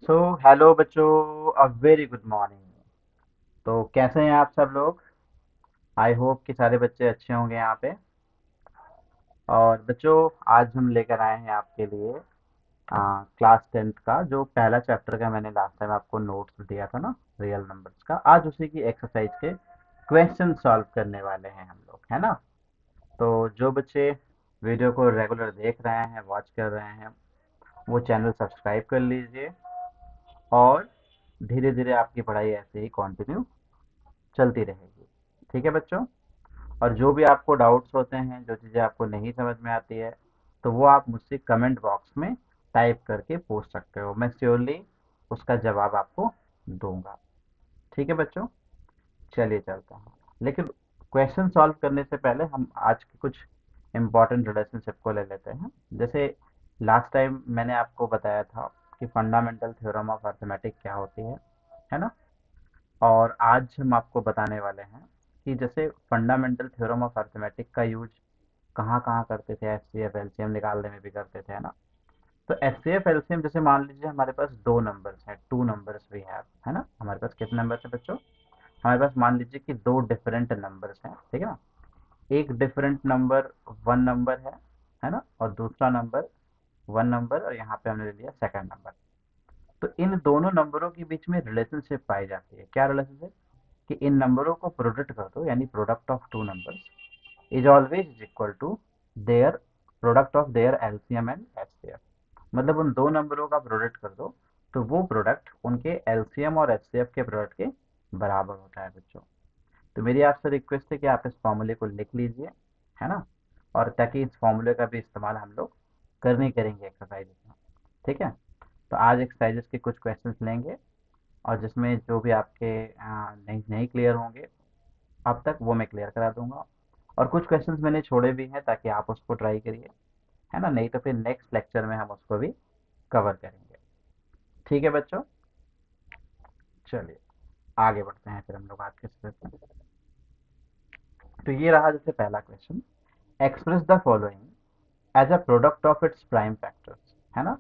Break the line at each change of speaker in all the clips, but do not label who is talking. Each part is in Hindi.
सो हेलो बच्चों, अ वेरी गुड मॉर्निंग। तो कैसे हैं आप सब लोग? आई होप कि सारे बच्चे अच्छे होंगे यहाँ पे। और बच्चों, आज हम लेकर आए हैं आपके लिए क्लास 10th का जो पहला चैप्टर का मैंने लास्ट टाइम आपको नोट्स दिया था ना, रियल नंबर्स का। आज उसी की एक्सरसाइज के क्वेश्चन सॉल्व करने वाले हैं हम लोग, है ना। तो जो बच्चे वीडियो को रेगुलर देख रहे हैं, वॉच कर रहे हैं, वो चैनल सब्सक्राइब कर लीजिए। और धीरे धीरे आपकी पढ़ाई ऐसे ही कंटिन्यू चलती रहेगी। ठीक है बच्चों। और जो भी आपको डाउट्स होते हैं, जो चीज़ें आपको नहीं समझ में आती है, तो वो आप मुझसे कमेंट बॉक्स में टाइप करके पूछ सकते हो। मैं श्योरली उसका जवाब आपको दूंगा। ठीक है बच्चों। चलिए चलते हैं। लेकिन क्वेश्चन सॉल्व करने से पहले हम आज के कुछ इम्पोर्टेंट रिलेशनशिप को ले लेते हैं। जैसे लास्ट टाइम मैंने आपको बताया था कि फंडामेंटल थ्योरम ऑफ अर्थमेटिक क्या होती है ना। और आज हम आपको बताने वाले हैं कि जैसे फंडामेंटल थ्योरम ऑफ अर्थमेटिक का यूज कहाँ कहाँ करते थे। एच सी एफ एलसीएम निकालने में भी करते थे, है ना। तो एच सी एफ एलसीएम जैसे मान लीजिए हमारे पास दो नंबर्स हैं, टू नंबर्स वी हैव, है ना। हमारे पास कितने नंबर्स हैं बच्चों? हमारे पास मान लीजिए कि दो डिफरेंट नंबर्स हैं, ठीक है ना। एक डिफरेंट नंबर वन नंबर है ना। और दूसरा नंबर वन नंबर, और यहाँ पे हमने ले लिया सेकंड नंबर। तो इन दोनों नंबरों के बीच में रिलेशनशिप पाई जाती है। क्या रिलेशनशिप? कि इन नंबरों को प्रोडक्ट कर दो, यानी product of two numbers is always is equal to their product of their LCM and HCF. मतलब उन दो नंबरों का प्रोडक्ट कर दो तो वो प्रोडक्ट उनके एलसीएम और एचसीएफ के प्रोडक्ट के बराबर होता है बच्चों। तो मेरी आपसे रिक्वेस्ट है कि आप इस फॉर्मूले को लिख लीजिए, है ना। और ताकि इस फॉर्मूले का भी इस्तेमाल हम लोग करने करेंगे एक्सरसाइजेस में। ठीक है। तो आज एक्सरसाइजेस के कुछ क्वेश्चंस लेंगे, और जिसमें जो भी आपके नहीं नहीं क्लियर होंगे अब तक, वो मैं क्लियर करा दूंगा। और कुछ क्वेश्चंस मैंने छोड़े भी हैं ताकि आप उसको ट्राई करिए, है ना। नहीं तो फिर नेक्स्ट लेक्चर में हम उसको भी कवर करेंगे। ठीक है बच्चों। चलिए आगे बढ़ते हैं फिर हम लोग आज के सेशन में। तो ये रहा जैसे पहला question, express the following as a product of its prime factors, है ना।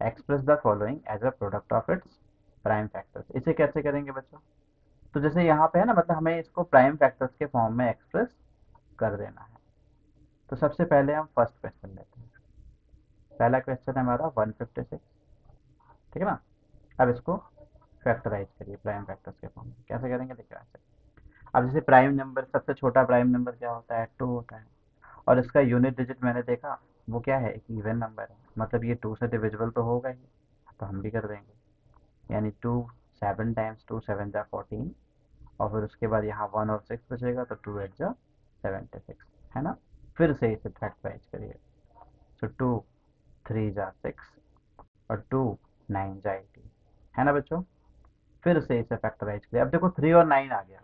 Express the following as a product of its prime factors, इसे कैसे करेंगे बच्चों? तो जैसे यहाँ पे है ना, मतलब हमें इसको प्राइम फैक्टर्स के फॉर्म में एक्सप्रेस कर देना है। तो सबसे पहले हम फर्स्ट क्वेश्चन लेते हैं। पहला क्वेश्चन है हमारा 156, ठीक है ना। अब इसको फैक्टराइज करिए प्राइम फैक्टर्स के फॉर्म में। कैसे करेंगे देखिए ऐसे। अब जैसे प्राइम नंबर, सबसे छोटा प्राइम नंबर क्या होता है? टू होता है। और इसका यूनिट डिजिट मैंने देखा, वो क्या है? एक इवन नंबर है, मतलब ये टू से डिविजिबल तो होगा ही। तो हम भी कर देंगे, यानी two, seven times two seven जा 14। और फिर उसके बाद यहाँ वन और सिक्स बचेगा, तो टू एट जा 76, है ना। फिर से इसे फैक्टराइज करिए। तो टू थ्री जा सिक्स, और टू नाइन जा 18, है ना बच्चों। फिर से इसे फैक्टराइज करिए। अब देखो थ्री और नाइन आ गया,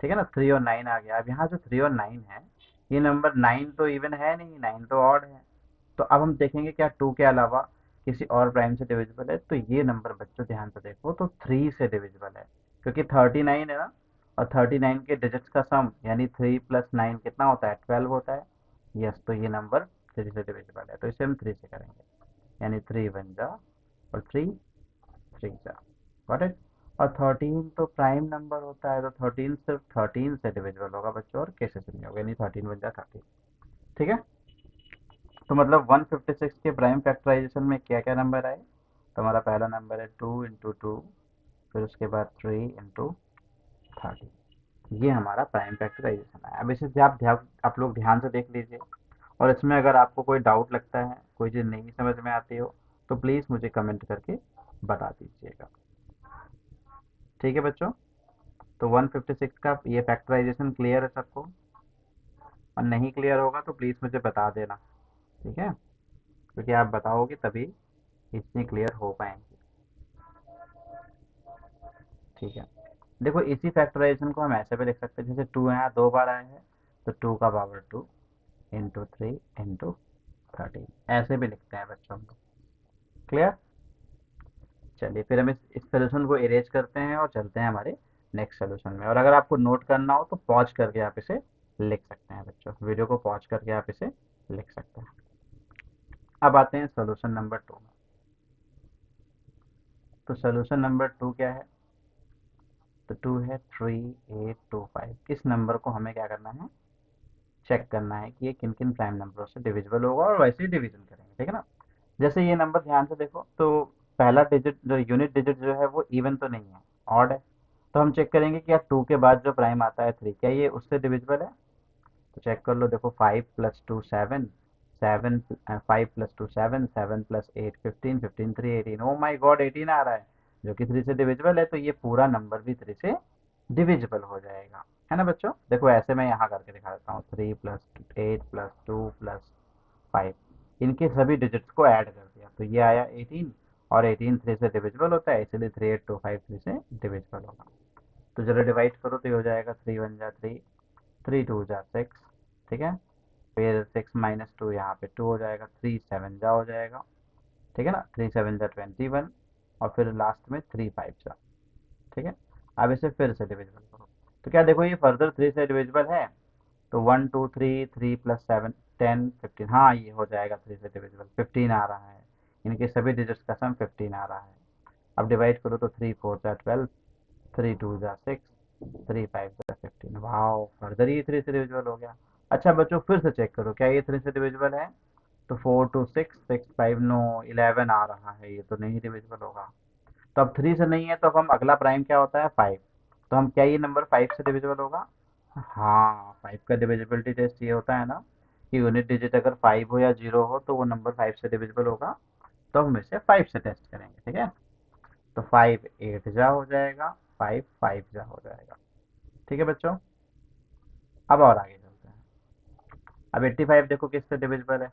ठीक है ना। थ्री और नाइन आ गया। अब यहाँ जो थ्री और नाइन है, ये नंबर नाइन तो इवन है नहीं, नाइन तो ऑड है। तो अब हम देखेंगे क्या टू के अलावा किसी और प्राइम से डिविजिबल है? तो ये नंबर बच्चों ध्यान से देखो, तो थ्री से डिविजिबल है, क्योंकि 39 है ना। और 39 के डिजिट्स का सम यानी थ्री प्लस नाइन कितना होता है? 12 होता है। यस, तो ये नंबर थ्री से डिविजिबल है, तो इसे हम थ्री से करेंगे, यानी थ्री वन जा और थ्री थ्री जा। Got it. और 13 तो प्राइम नंबर होता है, तो 13 सिर्फ 13 से डिविजिबल होगा बच्चों, और कैसे से नहीं होगा, यानी 13 वन जा 13। ठीक है। तो मतलब 156 के प्राइम फैक्टराइजेशन में क्या क्या नंबर आए? तो हमारा पहला नंबर है टू इंटू टू, फिर उसके बाद थ्री इंटू 13। ये हमारा प्राइम फैक्टराइजेशन है। अब इसे आप लोग ध्यान से देख लीजिए। और इसमें अगर आपको कोई डाउट लगता है, कोई चीज़ नहीं समझ में आती हो, तो प्लीज़ मुझे कमेंट करके बता दीजिएगा। ठीक है बच्चों। तो 156 का ये फैक्टराइजेशन क्लियर है सबको? और नहीं क्लियर होगा तो प्लीज़ मुझे बता देना, ठीक है। क्योंकि आप बताओगे तभी इतनी क्लियर हो पाएंगी। ठीक है। देखो इसी फैक्टराइजेशन को हम ऐसे भी लिख सकते हैं, जैसे टू यहाँ दो बार आए हैं, तो टू का power two into three into 13, ऐसे भी लिखते हैं बच्चों हम लोग। क्लियर। चलिए फिर हम इस सोल्यूशन को इरेज करते हैं और चलते हैं हमारे नेक्स्ट सोल्यूशन में। और अगर आपको नोट करना हो तो पॉज करके आप इसे लिख सकते हैं बच्चों, वीडियो को पॉज करके आप इसे लिख सकते हैं। अब आते हैं सोल्यूशन नंबर टू में। तो सोल्यूशन नंबर 2 क्या है? तो 2 है 3825। इस नंबर को हमें क्या करना है? चेक करना है कि ये किन किन प्राइम नंबरों से डिविजिबल होगा और वैसे ही डिवीजन करेंगे, ठीक है ना। जैसे ये नंबर ध्यान से देखो, तो पहला डिजिट जो यूनिट डिजिट जो है वो इवन तो नहीं है, ऑड है। तो हम चेक करेंगे कि यार 2 के बाद जो प्राइम आता है 3, क्या ये उससे डिविजिबल है? तो चेक कर लो, देखो 5 प्लस 2 7, 7 5 प्लस 2 7, 7 प्लस 8 15, 15 3 18। ओ माई गॉड, 18 आ रहा है, जो कि 3 से डिविजिबल है। तो ये पूरा नंबर भी 3 से डिविजिबल हो जाएगा, है ना बच्चों। देखो ऐसे मैं यहाँ करके दिखा देता हूँ, 3 प्लस 8 प्लस 2 प्लस 5, इनके सभी डिजिट्स को ऐड कर दिया तो ये आया 18। और 18 3 से डिविजिबल होता है, इसलिए 3825 3 से डिविजिबल होगा। तो जरा डिवाइड करो तो ये हो जाएगा 3 1 जा 3, 3 2 जा 6, ठीक है। फिर 6 माइनस 2, यहाँ पे 2 हो जाएगा, 3 7 जा हो जाएगा, ठीक है ना। 3 7 जा 21, और फिर लास्ट में 3 5 जा, ठीक है। अब इसे फिर से डिविजिबल करो, तो क्या देखो ये फर्दर 3 से डिविजिबल है। तो 1 2 3, 3 प्लस 7 10 15, हाँ ये हो जाएगा 3 से डिविजिबल, 15 आ रहा है। इनके सभी डिजिट्स का सम 15 आ रहा है। अब डिवाइड करो तो 3 4 जा 12, 3 2 जा 6, 3 5 जा 15। वाओ, फर्दर ये 3 से डिविजिबल हो गया। अच्छा बच्चों, फिर से चेक करो क्या ये 3 से डिविजिबल है। तो 4 2 6, 6 5 नो, 11 आ रहा है, ये तो नहीं डिविजिबल होगा। तो अब 3 से नहीं है, तो अब हम अगला प्राइम क्या होता है? 5। तो हम क्या ये नंबर 5 से डिविजिबल होगा? हाँ, 5 का डिविजिबिलिटी टेस्ट ये होता है ना कि यूनिट डिजिट अगर 5 हो या 0 हो तो वो नंबर 5 से डिविजिबल होगा। तो हम इसे 5 से टेस्ट करेंगे, ठीक है। तो 5 8 जा हो जाएगा, 5 5 जा हो जाएगा, ठीक है बच्चों। अब और आगे चलते हैं। अब 85 देखो किससे डिविजिबल है।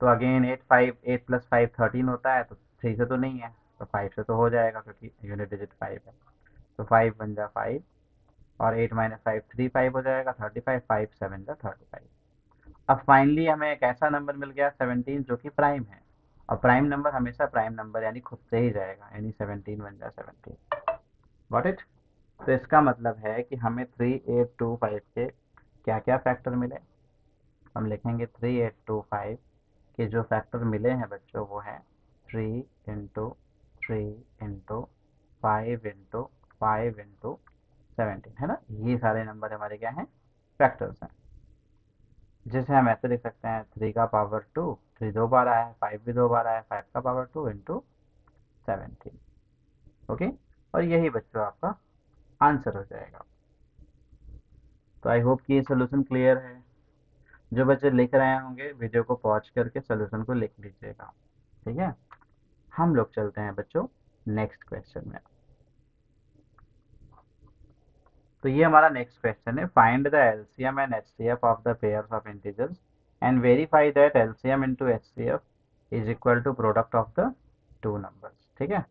तो अगेन 8 प्लस 5 13 होता है, तो 3 से तो नहीं है, तो 5 से तो हो जाएगा क्योंकि यूनिट डिजिट 5 है। तो 5 1 जा 5, और 8 माइनस 5 3 5 हो जाएगा, 35 5 7 जा 35। अब फाइनली हमें एक ऐसा नंबर मिल गया 17, जो कि प्राइम है। और प्राइम नंबर हमेशा प्राइम नंबर यानी खुद से ही जाएगा, यानी 17 बन जा 17। Got it. तो इसका मतलब है कि हमें 3825 के क्या क्या फैक्टर मिले। हम लिखेंगे 3825 के जो फैक्टर मिले हैं बच्चों, वो है 3 इंटू 3 इंटू 5 इंटू 5 इंटू 17, है ना। ये सारे नंबर हमारे क्या हैं? फैक्टर्स हैं। जैसे हम ऐसे लिख सकते हैं 3 का पावर 2, 3 दो बार आया है, 5 भी दो बार आया है, 5 का पावर 2 इंटू 17। ओके, और यही बच्चों आपका आंसर हो जाएगा। तो आई होप कि ये सोल्यूशन क्लियर है। जो बच्चे लिख रहे होंगे वीडियो को पॉज करके सोल्यूशन को लिख लीजिएगा, ठीक है। हम लोग चलते हैं बच्चों नेक्स्ट क्वेश्चन में। तो ये हमारा नेक्स्ट क्वेश्चन है, find the LCM and HCF of the pairs of integers and verify that LCM into HCF is equal to product of the two numbers, ठीक है।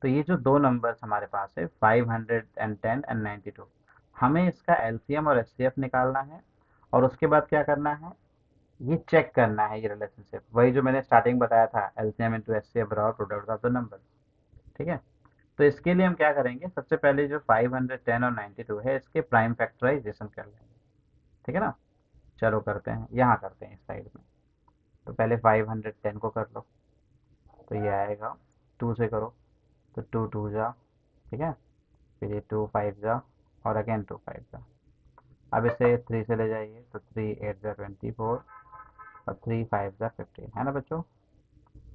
तो ये जो दो नंबर्स हमारे पास है 510 एंड 92, हमें इसका एलसीएम और एचसीएफ निकालना है। और उसके बाद क्या करना है? ये चेक करना है ये रिलेशनशिप, वही जो मैंने स्टार्टिंग बताया था, एलसीएम इंटू एचसीएफ बराबर प्रोडक्ट ऑफ द नंबर, ठीक है। तो इसके लिए हम क्या करेंगे, सबसे पहले जो 510 और 92 है इसके प्राइम फैक्टराइजेशन कर लेंगे, ठीक है ना। चलो करते हैं, यहाँ करते हैं इस साइड में। तो पहले 510 को कर लो, तो ये आएगा, 2 से करो तो 2 2 जा, ठीक है। फिर ये 2 5 जा, और अगेन 2 5 जा। अब इसे 3 से ले जाइए तो 3 8 जा 24, और 3 5 जा 15, है ना बच्चों।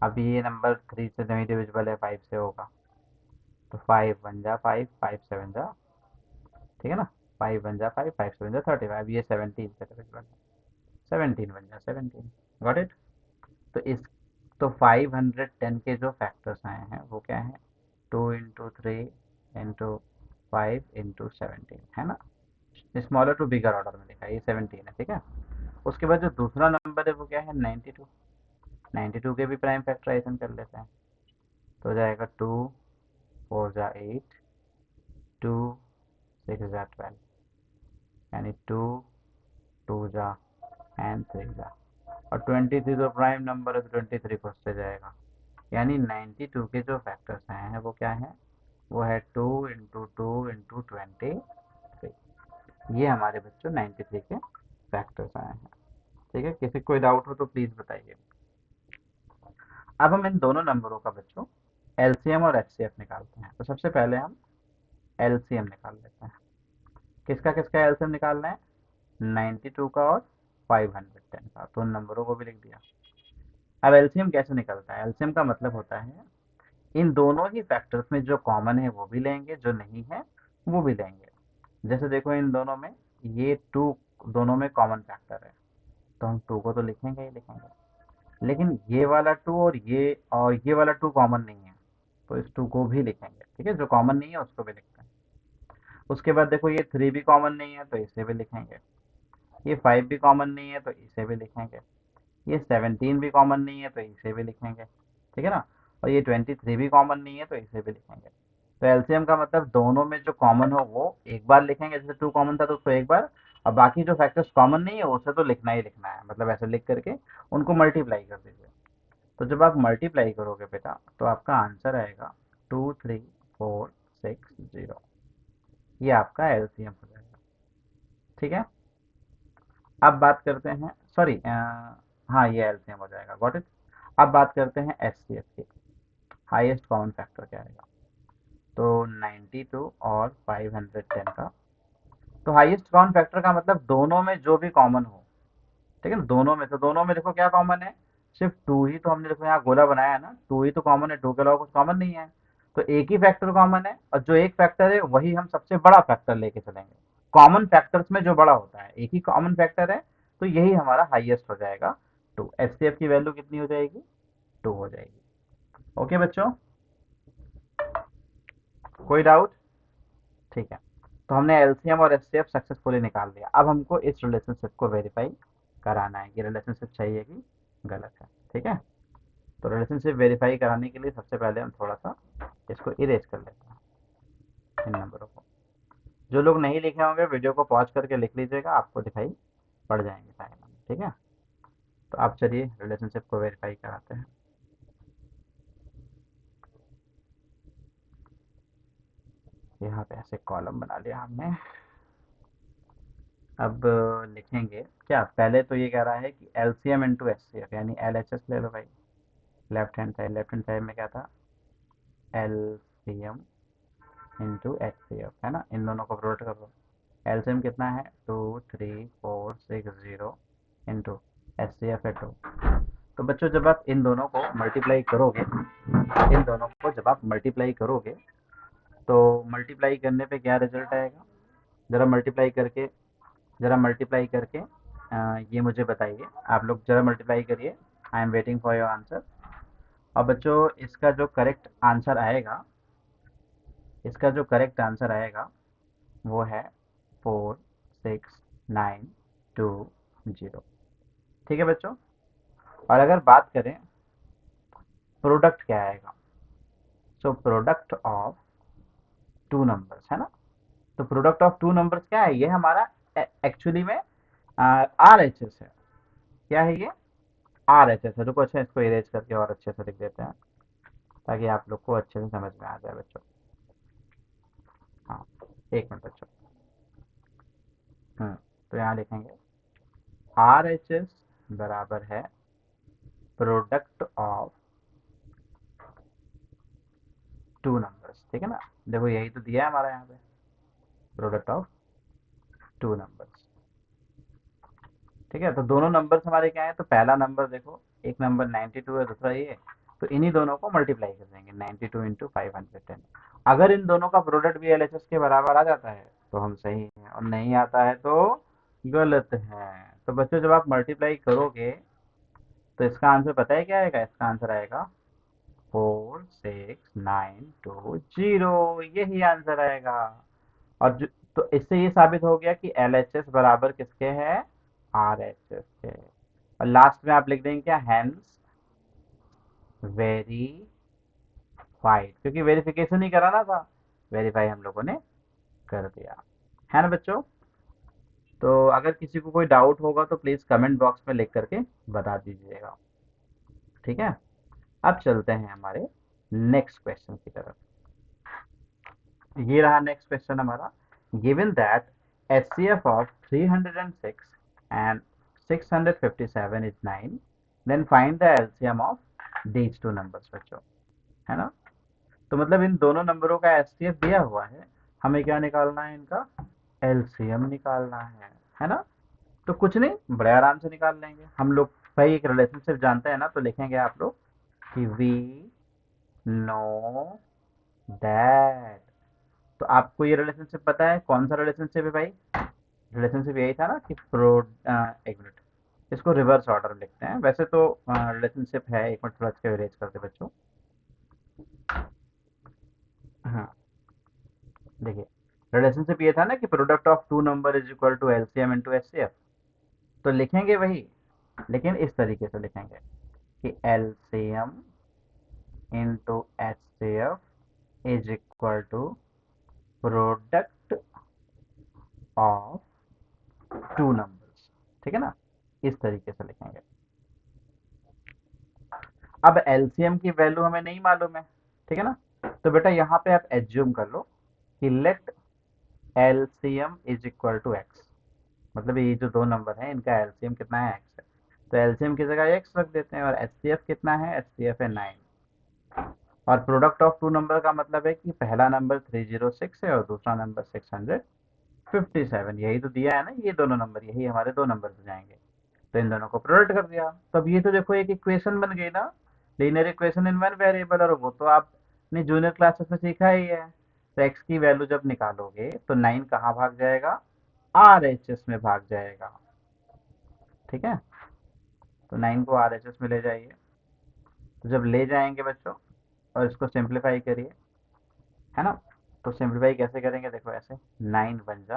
अब ये नंबर 3 से नहीं डिविजिबल है, 5 से होगा। तो 5 1 जा 5, 5 7 जा, ठीक है ना। 5 1 जा 5, 5 7 जा 35, ये 17 से डिविजिबल है, 17 बन जा 17। Got it. तो इस तो 510 के जो फैक्टर्स आए हैं वो क्या है? 2 इंटू 3 इंटू 5 इंटू 17, है ना। स्मॉलर टू बिगर ऑर्डर में लिखा है, ये 17 है, ठीक है। उसके बाद जो दूसरा नंबर है वो क्या है? 92। 92 के भी प्राइम फैक्टराइजेशन कर लेते हैं। तो हो जाएगा 2 4 जा 8, 2 6 जा 12, यानी 2 2 जा एंड 3 जा। और 23 तो प्राइम नंबर है, तो 23 को उससे जाएगा। यानी 92 के जो फैक्टर्स आए हैं वो क्या है? वो है 2 इंटू 2 इंटू 23। ये हमारे बच्चों 93 के फैक्टर्स आए हैं, ठीक है। किसी कोई डाउट हो तो प्लीज़ बताइए। अब हम इन दोनों नंबरों का बच्चों एलसीएम और एचसीएफ निकालते हैं। तो सबसे पहले हम एलसीएम निकाल लेते हैं। किसका किसका एलसीएम निकालना है? 92 का और 510 का। तो उन नंबरों को भी लिख दिया। अब एलसीएम कैसे निकलता है? एलसीएम का मतलब होता है इन दोनों ही फैक्टर्स में जो कॉमन है वो भी लेंगे, जो नहीं है वो भी लेंगे। जैसे देखो इन दोनों में ये टू दोनों में कॉमन फैक्टर है, तो हम टू को तो लिखेंगे ही लिखेंगे। लेकिन ये वाला टू और ये वाला टू कॉमन नहीं है, तो इस टू को भी लिखेंगे। ठीक है, जो कॉमन नहीं है उसको भी लिखते हैं। उसके बाद देखो ये थ्री भी कॉमन नहीं है तो इसे भी लिखेंगे। ये फाइव भी कॉमन नहीं है तो इसे भी लिखेंगे। ये 17 भी कॉमन नहीं है तो इसे भी लिखेंगे। ठीक है ना? और ये 23 भी कॉमन नहीं है तो इसे भी लिखेंगे। तो एलसीएम का मतलब दोनों में जो कॉमन हो वो एक बार लिखेंगे, जैसे टू कॉमन था तो उसको एक बार, और बाकी जो फैक्टर्स कॉमन नहीं है उसे तो लिखना ही लिखना है। मतलब ऐसे लिख करके उनको मल्टीप्लाई कर दीजिए। तो जब आप मल्टीप्लाई करोगे बेटा तो आपका आंसर आएगा 23460। ये आपका एलसीएम हो जाएगा। ठीक है, अब बात करते हैं, सॉरी, हाँ ये एलसीएम हो जाएगा, गॉट इट। अब बात करते हैं एचसीएफ की। हाईएस्ट कॉमन फैक्टर क्या आएगा? तो 92 और 510 का। तो हाईएस्ट कॉमन फैक्टर का मतलब दोनों में जो भी कॉमन हो। ठीक है ना? दोनों में, तो दोनों में देखो क्या कॉमन है? सिर्फ टू ही तो हमने देखो यहाँ गोला बनाया है ना, टू ही तो कॉमन है, टू के अलावा कुछ कॉमन नहीं है। तो एक ही फैक्टर कॉमन है, और जो एक फैक्टर है वही हम सबसे बड़ा फैक्टर लेके चलेंगे। कॉमन फैक्टर्स में जो बड़ा होता है, एक ही कॉमन फैक्टर है, तो यही हमारा हाईएस्ट हो जाएगा। टू। एचसीएफ की वैल्यू कितनी हो जाएगी? टू हो जाएगी। ओके बच्चों, कोई डाउट? ठीक है, तो हमने एलसीएम और एचसीएफ सक्सेसफुली निकाल लिया। अब हमको इस रिलेशनशिप को वेरीफाई कराना है कि रिलेशनशिप सही है कि गलत है। ठीक है, तो रिलेशनशिप वेरीफाई कराने के लिए सबसे पहले हम थोड़ा सा इसको इरेज कर लेते हैं, इन नंबरों को। जो लोग नहीं लिखे होंगे वीडियो को पॉज करके लिख लीजिएगा, आपको दिखाई पड़ जाएंगे सारे नंबर। ठीक है, तो आप चलिए रिलेशनशिप को वेरीफाई कराते हैं। यहाँ पे ऐसे कॉलम बना लिया हमने। अब लिखेंगे क्या? पहले तो ये कह रहा है कि एलसीएम इंटू एचसीएफ, यानी एलएचएस ले लो भाई। लेफ्ट हैंड साइड में क्या था? एलसीएम इंटू एचसीएफ, है ना? इन दोनों को प्रोडक्ट कर दो। एलसीएम कितना है? 23460 इंटू एचसीएफ है 2। तो बच्चों जब आप इन दोनों को मल्टीप्लाई करोगे, इन दोनों को जब आप मल्टीप्लाई करोगे तो मल्टीप्लाई करने पे क्या रिजल्ट आएगा? जरा मल्टीप्लाई करके, ये मुझे बताइए। आप लोग जरा मल्टीप्लाई करिए। I am waiting for your answer. और बच्चों इसका जो करेक्ट आंसर आएगा, वो है 46920। ठीक है बच्चों, और अगर बात करें प्रोडक्ट क्या आएगा, so product of two numbers, है ना? तो प्रोडक्ट ऑफ टू नंबर्स क्या है? ये हमारा एक्चुअली में आर एच एस है। क्या है ये? आर एच एस है। रुको, अच्छा इसको इरेज करके और अच्छे से लिख देते हैं ताकि आप लोग को अच्छे से समझ में आ जाए बच्चों। हाँ, एक मिनट बच्चों। तो यहाँ लिखेंगे आर एच एस बराबर है प्रोडक्ट ऑफ टू नंबर्स। ठीक है ना? देखो यही तो दिया है हमारा यहाँ पे, प्रोडक्ट ऑफ टू नंबर्स। ठीक है, तो दोनों नंबर्स हमारे क्या है? तो पहला नंबर देखो, एक नंबर 92 है, दूसरा ये। तो इन्हीं दोनों को मल्टीप्लाई कर देंगे, 92 इंटू 510। अगर इन दोनों का प्रोडक्ट भी एलएचएस के बराबर आ जाता है तो हम सही हैं, और नहीं आता है तो गलत है। तो बच्चों जब आप मल्टीप्लाई करोगे तो इसका आंसर पता है क्या आएगा? इसका आंसर आएगा 46920। यही आंसर आएगा। और जो, तो इससे ये साबित हो गया कि एलएचएस बराबर किसके है? आरएचएस के। और लास्ट में आप लिख देंगे क्या? हैंस वेरीफाइड, क्योंकि वेरिफिकेशन ही कराना था, वेरीफाई हम लोगों ने कर दिया, है ना बच्चों? तो अगर किसी को कोई डाउट होगा तो प्लीज कमेंट बॉक्स में लिख करके बता दीजिएगा। ठीक है, अब चलते हैं हमारे नेक्स्ट क्वेश्चन की तरफ। ये रहा नेक्स्ट क्वेश्चन हमारा। Given that HCF of 306 and 657 is 9, then find the LCM of these two numbers बच्चों, है ना? तो मतलब इन दोनों नंबरों का एचसीएफ दिया हुआ है, हमें क्या निकालना है, इनका एलसीएम निकालना है ना। तो कुछ नहीं, बड़े आराम से निकाल लेंगे हम लोग। भाई एक रिलेशनशिप जानते हैं ना, तो लिखेंगे आप लोग कि वी नो दैट। तो आपको ये रिलेशनशिप पता है, कौन सा रिलेशनशिप है भाई? रिलेशनशिप यही था ना कि एक मिनट, इसको रिवर्स ऑर्डर में लिखते हैं। वैसे तो रिलेशनशिप है, एक मिनट थोड़ा इसका इरेज करते बच्चों। हाँ, देखिए रिलेशनशिप ये था ना कि product of two number is equal to LCM into HCF. तो लिखेंगे वही, लेकिन इस तरीके से लिखेंगे कि LCM into HCF is equal to product of two numbers. ठीक है ना, इस तरीके से लिखेंगे। अब एलसीएम की वैल्यू हमें नहीं मालूम है, ठीक है ना। तो बेटा यहाँ पे आप एज्यूम कर लो कि let LCM is equal to x. मतलब ये जो दो नंबर है इनका एलसीएम कितना है, एक्स है। तो एलसीएम की जगह एक्स रख देते हैं। और एचसीएफ कितना है, एचसीएफ है 9। और प्रोडक्ट ऑफ टू नंबर का मतलब है कि पहला नंबर 306 है और दूसरा नंबर 657। यही तो दिया है ना, ये दोनों नंबर, यही हमारे दो नंबर हो जाएंगे। तो इन दोनों को प्रोडक्ट कर दिया। तो अब ये तो देखो एक इक्वेशन बन गई ना, linear equation in one variable. और वो तो आपने जूनियर क्लासेस में सीखा ही है। तो एक्स की वैल्यू जब निकालोगे तो 9 कहाँ भाग जाएगा, आर एच एस में भाग जाएगा। ठीक है, तो 9 को आर एच एस में ले जाइए। तो जब ले जाएंगे बच्चों और इसको सिंप्लीफाई करिए, है ना। तो सिंप्लीफाई कैसे करेंगे, देखो ऐसे 9 बन जा,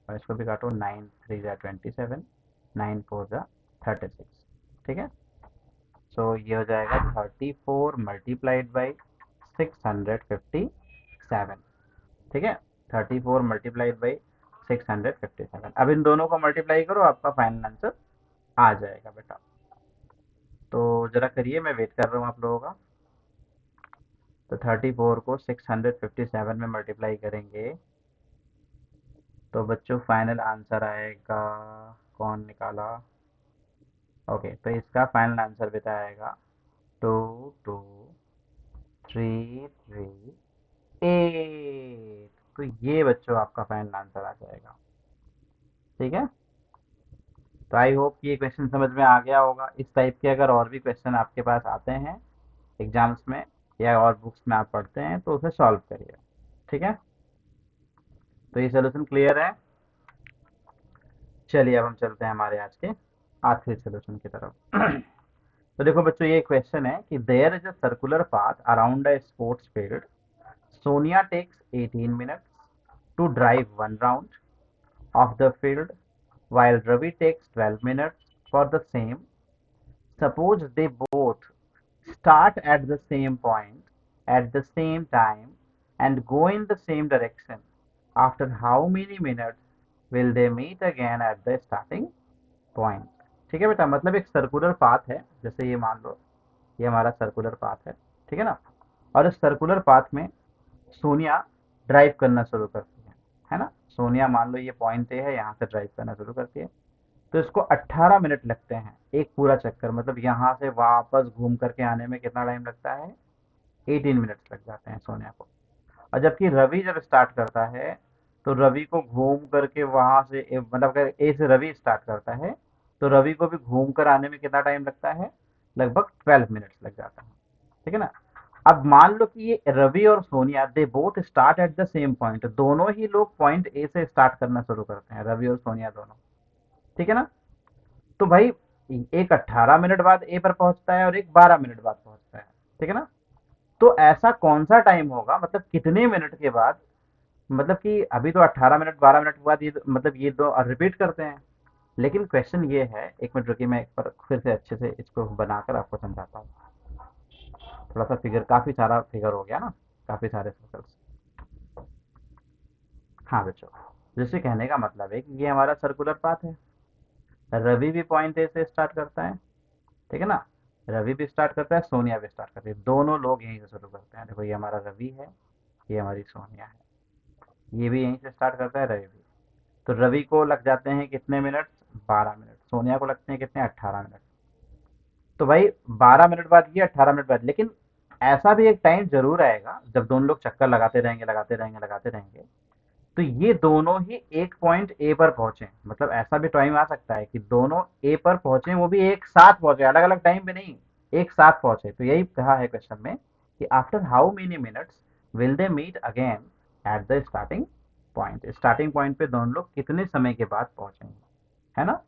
और इसको भी काटो, 9 3 जा 27, 9 4 जा 36। ठीक है, सो ये हो जाएगा 34 मल्टीप्लाइड बाई 657। ठीक है, 34 मल्टीप्लाइड बाई 657। अब इन दोनों को मल्टीप्लाई करो, आपका फाइनल आंसर आ जाएगा बेटा। तो जरा करिए, मैं वेट कर रहा हूँ आप लोगों का। तो 34 को 657 में मल्टीप्लाई करेंगे तो बच्चों फाइनल आंसर आएगा, कौन निकाला, ओके, तो इसका फाइनल आंसर बेटा आएगा 2233 8। तो ये बच्चों आपका फाइनल आंसर आ जाएगा। ठीक है, तो आई होप कि ये क्वेश्चन समझ में आ गया होगा। इस टाइप के अगर और भी क्वेश्चन आपके पास आते हैं एग्जाम्स में या और बुक्स में आप पढ़ते हैं तो उसे सॉल्व करिए। ठीक है, तो ये सोल्यूशन क्लियर है। चलिए अब हम चलते हैं हमारे आज के आखिरी सोल्यूशन की तरफ। तो देखो बच्चों, ये क्वेश्चन है कि there is a circular path around a sports field. Sonia takes 18 minutes to drive one round of the field, while Ravi takes 12 minutes for the same. Suppose they both start at the same point at the same time and go in the same direction. After how many minutes will they meet again at the starting point? ठीक है बेटा, मतलब एक सर्कुलर पाथ है, जैसे ये मान लो ये हमारा सर्कुलर पाथ है। ठीक है ना, और इस सर्कुलर पाथ में सोनिया ड्राइव करना शुरू करती है ना। सोनिया मान लो ये पॉइंट ए है, यहाँ से ड्राइव करना शुरू करती है। तो इसको 18 मिनट लगते हैं एक पूरा चक्कर, मतलब यहाँ से वापस घूम करके आने में कितना टाइम लगता है, 18 मिनट्स लग जाते हैं सोनिया को। और जबकि रवि जब स्टार्ट करता है तो रवि को घूम करके वहां से मतलब अगर ए से रवि स्टार्ट करता है तो रवि को भी घूम कर आने में कितना टाइम लगता है, लगभग 12 मिनट्स लग जाता है। ठीक है ना। अब मान लो कि ये रवि और Sonia they both start at the same point, दोनों ही लोग पॉइंट ए से स्टार्ट करना शुरू करते हैं, रवि और सोनिया दोनों। ठीक है ना, तो भाई एक 18 मिनट बाद ए पर पहुंचता है और एक 12 मिनट बाद पहुंचता है। ठीक है ना, तो ऐसा कौन सा टाइम होगा, मतलब कितने मिनट के बाद, मतलब कि अभी तो 18 मिनट 12 मिनट के बाद ये मतलब ये दो रिपीट करते हैं। लेकिन क्वेश्चन ये है, एक मिनट रुकिए, मैं एक बार फिर से अच्छे से इसको बनाकर आपको समझाता हूँ। थोड़ा सा फिगर, काफी सारा फिगर हो गया ना, काफी सारे सर्कल्स। हाँ बच्चों, जैसे कहने का मतलब है कि ये हमारा सर्कुलर पाथ है। रवि भी पॉइंट ए से स्टार्ट करता है, ठीक है ना। रवि भी स्टार्ट करता है, सोनिया भी स्टार्ट करती है, दोनों लोग यहीं से शुरू करते हैं। देखो ये हमारा रवि है, ये हमारी सोनिया है, ये भी यहीं से स्टार्ट करता है, रवि भी। तो रवि को लग जाते हैं कितने मिनट, 12 मिनट। सोनिया को लगते हैं कितने, 18 मिनट। तो भाई 12 मिनट बाद ये 18 मिनट बाद, लेकिन ऐसा भी एक टाइम जरूर आएगा जब दोनों लोग चक्कर लगाते रहेंगे लगाते रहेंगे लगाते रहेंगे, तो ये दोनों ही एक पॉइंट ए पर पहुंचे। मतलब ऐसा भी टाइम आ सकता है कि दोनों ए पर पहुंचे, वो भी एक साथ पहुंचे, अलग अलग टाइम पे नहीं, एक साथ पहुंचे। तो यही कहा है क्वेश्चन में कि after how many minutes will they meet again at the starting point. Starting point पे दोनों लोग कितने समय के बाद पहुंचेंगे, है ना।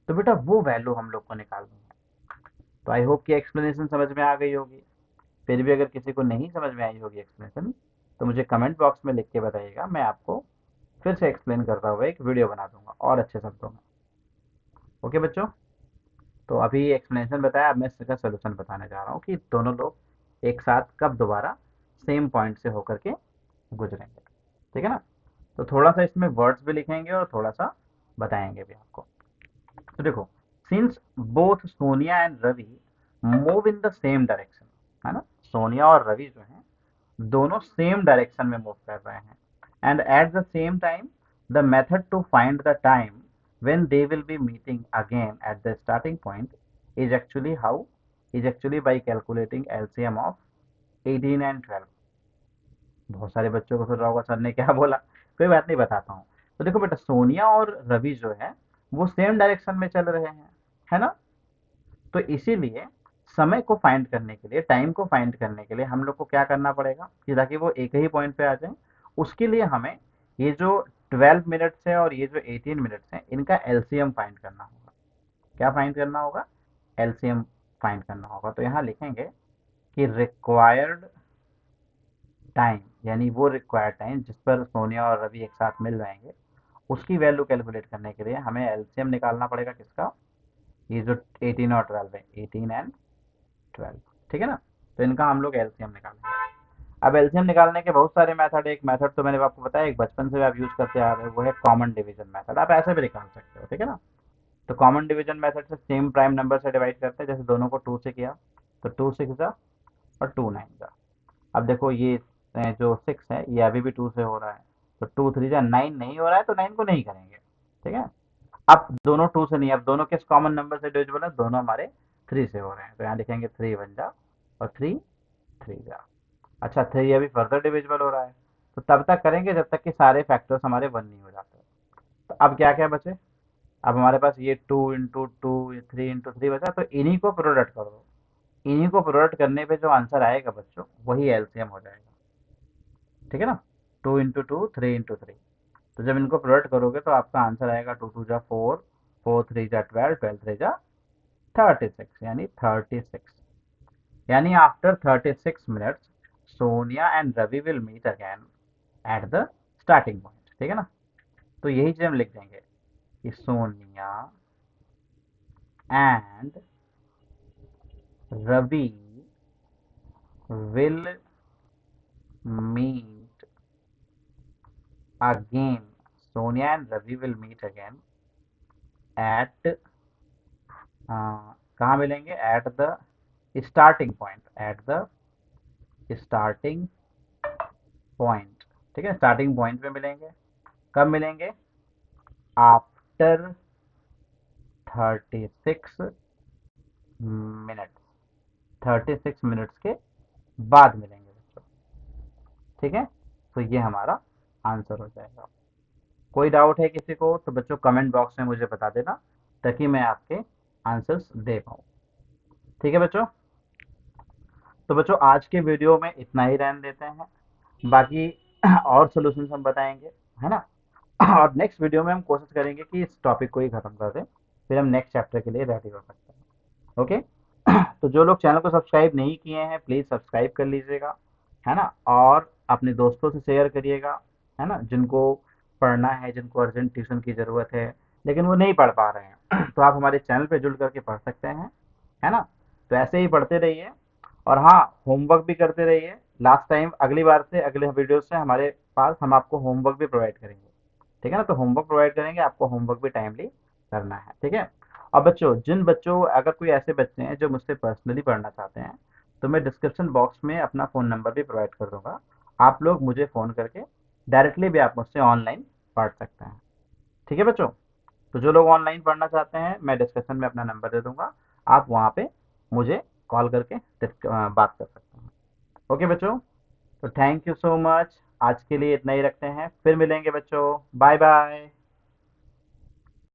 तो बेटा वो वैल्यू हम लोग को निकालनी है। तो आई होप कि एक्सप्लेनेशन समझ में आ गई होगी। फिर भी अगर किसी को नहीं समझ में आई होगी एक्सप्लेनेशन, तो मुझे कमेंट बॉक्स में लिख के बताइएगा, मैं आपको फिर से एक्सप्लेन करता हुआ एक वीडियो बना दूंगा और अच्छे शब्दों में। ओके बच्चों, तो अभी एक्सप्लेनेशन बताया, अब मैं इसका सोल्यूशन बताने जा रहा हूँ कि दोनों लोग एक साथ कब दोबारा सेम पॉइंट से होकर के गुजरेंगे। ठीक है ना। तो थोड़ा सा इसमें वर्ड्स भी लिखेंगे और थोड़ा सा बताएंगे भी आपको। तो देखो, since both Sonia and Ravi move in the same direction, है ना, सोनिया और रवि जो है दोनों सेम डायरेक्शन में मूव कर रहे हैं, and at the same time the method to find the time when they will be meeting again at the starting point is actually by calculating LCM of 18 and 12। बहुत सारे बच्चों को सुन रहा होगा सर ने क्या बोला, कोई बात नहीं, बताता हूँ। तो देखो बेटा, सोनिया और रवि जो है वो सेम डायरेक्शन में चल रहे हैं, है ना। तो इसीलिए समय को फाइंड करने के लिए, टाइम को फाइंड करने के लिए हम लोग को क्या करना पड़ेगा कि ताकि वो एक ही पॉइंट पे आ जाए, उसके लिए हमें ये जो 12 मिनट्स है और ये जो 18 मिनट्स है इनका एलसीएम फाइंड करना होगा। क्या फाइंड करना होगा? एलसीएम फाइंड करना होगा। तो यहाँ लिखेंगे कि रिक्वायर्ड टाइम, यानी वो रिक्वायर्ड टाइम जिस पर सोनिया और रवि एक साथ मिल जाएंगे, उसकी वैल्यू कैलकुलेट करने के लिए हमें एलसीएम निकालना पड़ेगा। किसका? ये जो 18 और 12 है, 18 एंड 12। ठीक है ना। तो इनका हम लोग एलसीएम निकालेंगे। अब एलसीएम निकालने के बहुत सारे मेथड है। एक मेथड तो मैंने आपको बताया, एक बचपन से आप यूज करते आ रहे हो, वो है कॉमन डिवीजन मेथड। आप ऐसे भी निकाल सकते हो, ठीक है ना। तो कॉमन डिवीजन मेथड से सेम प्राइम नंबर से डिवाइड करते हैं। जैसे दोनों को 2 से किया तो 2 6 जा और 2 9 जा। अब देखो ये जो 6 है ये अभी भी 2 से हो रहा है, तो 2 3 जा 9 नहीं हो रहा है, तो 9 को नहीं करेंगे। ठीक है। अब दोनों 2 से नहीं, अब दोनों किस कॉमन नंबर से डिविजिबल है? दोनों हमारे 3 से हो रहे हैं, तो यहाँ लिखेंगे 3 1 जा और 3 3 जा। अच्छा, 3 अभी फर्दर डिविजिबल हो रहा है, तो तब तक करेंगे जब तक कि सारे फैक्टर्स हमारे 1 नहीं हो जाते। तो अब क्या क्या बचे? अब हमारे पास ये 2 × 2 3 × 3 बचा, तो इन्हीं को प्रोडक्ट कर दो। इन्हीं को प्रोडक्ट करने पे जो आंसर आएगा बच्चों, वही एलसीएम हो जाएगा। ठीक है ना। 2 × 2 3 × 3। तो जब इनको प्रोडक्ट करोगे तो आपका आंसर आएगा 2 2 जा 4, 4 3 जा 12, 12 3 जा 36, यानी 36। यानी after 36 minutes Sonia and Ravi will meet again at the starting point. ठीक है ना। तो यही चीज हम लिख देंगे कि Sonia and Ravi will meet again, Sonia and Ravi will meet again at, कहाँ मिलेंगे? At the starting point, at the starting point. ठीक है, स्टार्टिंग पॉइंट पे मिलेंगे। कब मिलेंगे? आफ्टर 36 मिनट, 36 मिनट्स के बाद मिलेंगे बच्चों। ठीक है। तो ये हमारा आंसर हो जाएगा। कोई डाउट है किसी को तो बच्चों कमेंट बॉक्स में मुझे बता देना, ताकि मैं आपके आंसर्स दे पाऊँ। ठीक है बच्चों। तो बच्चों आज के वीडियो में इतना ही रहने देते हैं, बाकी और सोल्यूशन हम बताएंगे, है ना। और नेक्स्ट वीडियो में हम कोशिश करेंगे कि इस टॉपिक को ही खत्म कर दें, फिर हम नेक्स्ट चैप्टर के लिए रेडी हो सकते हैं। ओके। तो जो लोग चैनल को सब्सक्राइब नहीं किए हैं प्लीज़ सब्सक्राइब कर लीजिएगा, है ना। और अपने दोस्तों से शेयर करिएगा, है ना, जिनको पढ़ना है, जिनको अर्जेंट ट्यूशन की ज़रूरत है लेकिन वो नहीं पढ़ पा रहे हैं तो आप हमारे चैनल पे जुड़ करके पढ़ सकते हैं, है ना। तो ऐसे ही पढ़ते रहिए, और हाँ, होमवर्क भी करते रहिए। लास्ट टाइम, अगली बार से, अगले वीडियो से हमारे पास हम आपको होमवर्क भी प्रोवाइड करेंगे। ठीक है ना। तो होमवर्क प्रोवाइड करेंगे, आपको होमवर्क भी टाइमली करना है। ठीक है। और बच्चों, जिन बच्चों, अगर कोई ऐसे बच्चे हैं जो मुझसे पर्सनली पढ़ना चाहते हैं, तो मैं डिस्क्रिप्शन बॉक्स में अपना फ़ोन नंबर भी प्रोवाइड कर दूंगा। आप लोग मुझे फ़ोन करके डायरेक्टली भी आप मुझसे ऑनलाइन पढ़ सकते हैं। ठीक है बच्चों। तो जो लोग ऑनलाइन पढ़ना चाहते हैं, मैं डिस्क्रिप्शन में अपना नंबर दे दूंगा, आप वहाँ पे मुझे कॉल करके बात कर सकते हैं। ओके बच्चों, तो थैंक यू सो मच। आज के लिए इतना ही रखते हैं, फिर मिलेंगे बच्चों। Bye bye.